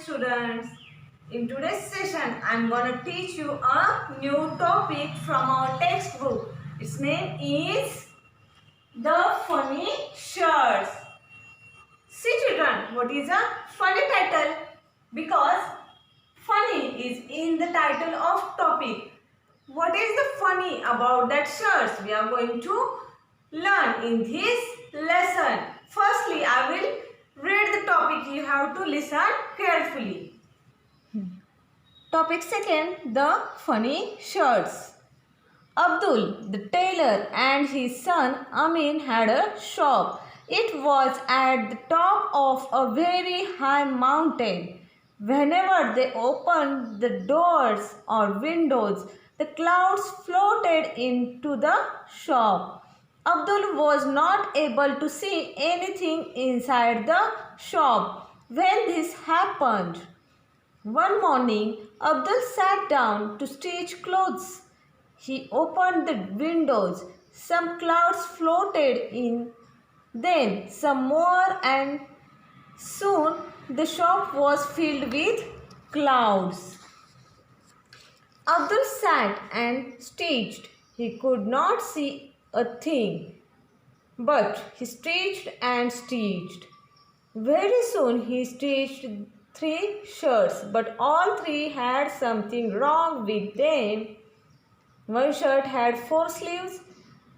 Students, in today's session I'm gonna teach you a new topic from our textbook. Its name is the funny shirts. See children, what is a funny title? Because funny is in the title of topic. What is the funny about that shirts? We are going to learn in this lesson. Firstly, I will read the topic. You have to listen carefully. Topic second, the funny shirts. Abdul, the tailor, and his son Amin had a shop. It was at the top of a very high mountain. Whenever they opened the doors or windows, the clouds floated into the shop. Abdul was not able to see anything inside the shop when this happened. One morning, Abdul sat down to stitch clothes. He opened the windows. Some clouds floated in, then some more, and soon the shop was filled with clouds. Abdul sat and stitched. He could not see a thing, but he stitched and stitched. Very soon he stitched 3 shirts, but all 3 had something wrong with them. One shirt had 4 sleeves,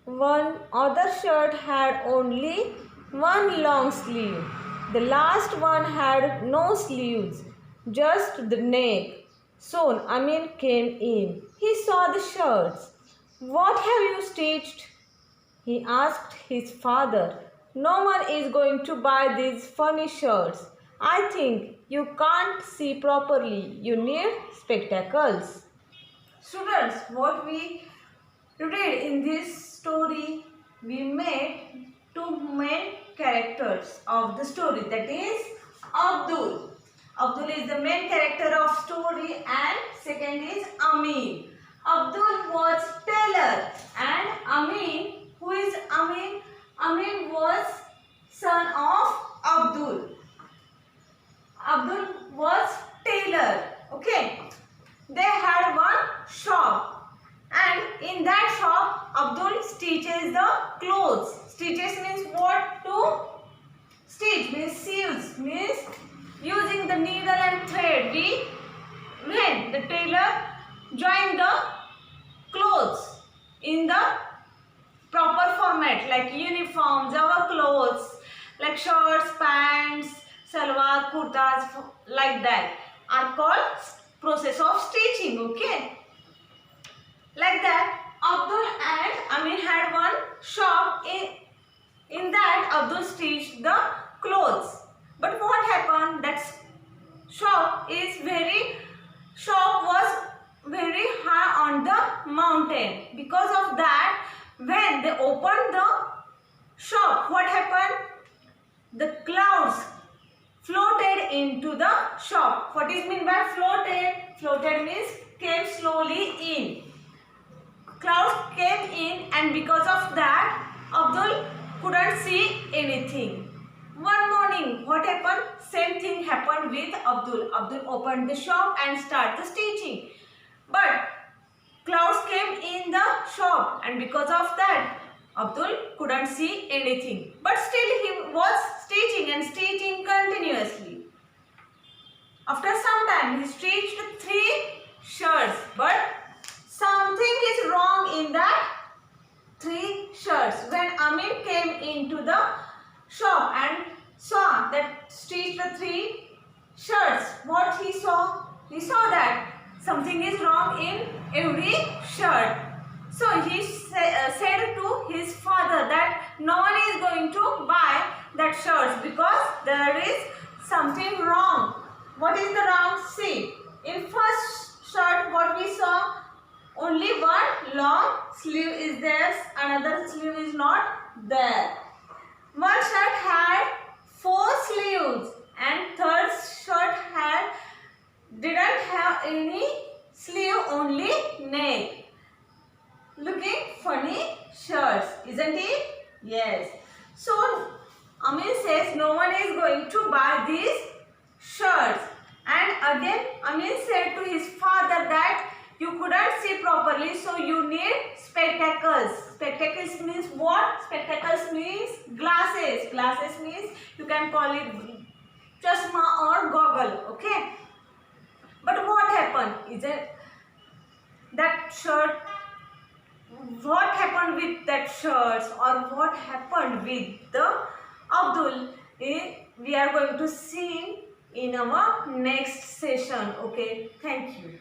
one other shirt had only one long sleeve. The last one had no sleeves, just the neck. Soon Amin came in. He saw the shirts. "What have you stitched?" he asked his father. "No one is going to buy these funny shirts. I think you can't see properly. You need spectacles." Students, what we read in this story, we made 2 main characters of the story. That is Abdul. Abdul is the main character of story and second is Amin. Abdul was tailor and Amin, who is Amin? Amin was son of Abdul. Abdul was tailor. Okay. They had one shop and in that shop Abdul stitches the clothes. Stitches means what? To stitch means sews, means using the needle and thread. When the tailor join the clothes in the proper format like uniforms, our clothes like shirts, pants, salwar, kurtas, like that are called process of stitching. Okay, like that Abdul and Amin had one shop. In that Abdul stitched the clothes, but what happened, that shop was very high on the mountain. Because of that, when they opened the shop, what happened, the clouds floated into the shop. What is meant by floated? Floated means came slowly in. Clouds came in and because of that Abdul couldn't see anything. One morning, what happened? Same thing happened with Abdul. Abdul opened the shop and started stitching. But clouds came in the shop and because of that Abdul couldn't see anything. But still he was stitching and stitching continuously. After some time he stitched 3 shirts, but something is wrong in that 3 shirts. When Amin came into the shop and saw that stitched 3 shirts, what he saw? He saw that something is wrong in every shirt. So he said to his father that no one is going to buy that shirt because there is something wrong. What is the wrong? See, in first shirt what we saw, only one long sleeve is there, another sleeve is not there. One shirt had 4 sleeves and third shirt didn't have any sleeve, only neck. Looking funny shirts, isn't it? Yes. So Amin says no one is going to buy these shirts and again Amin said to his father that you couldn't see properly, so you need spectacles. Spectacles means what? Spectacles means glasses. Glasses means you can call it chashma or goggle. Okay. But what happened? Is it that shirt? What happened with that shirts, or what happened with the Abdul? We are going to see in our next session. Okay. Thank you.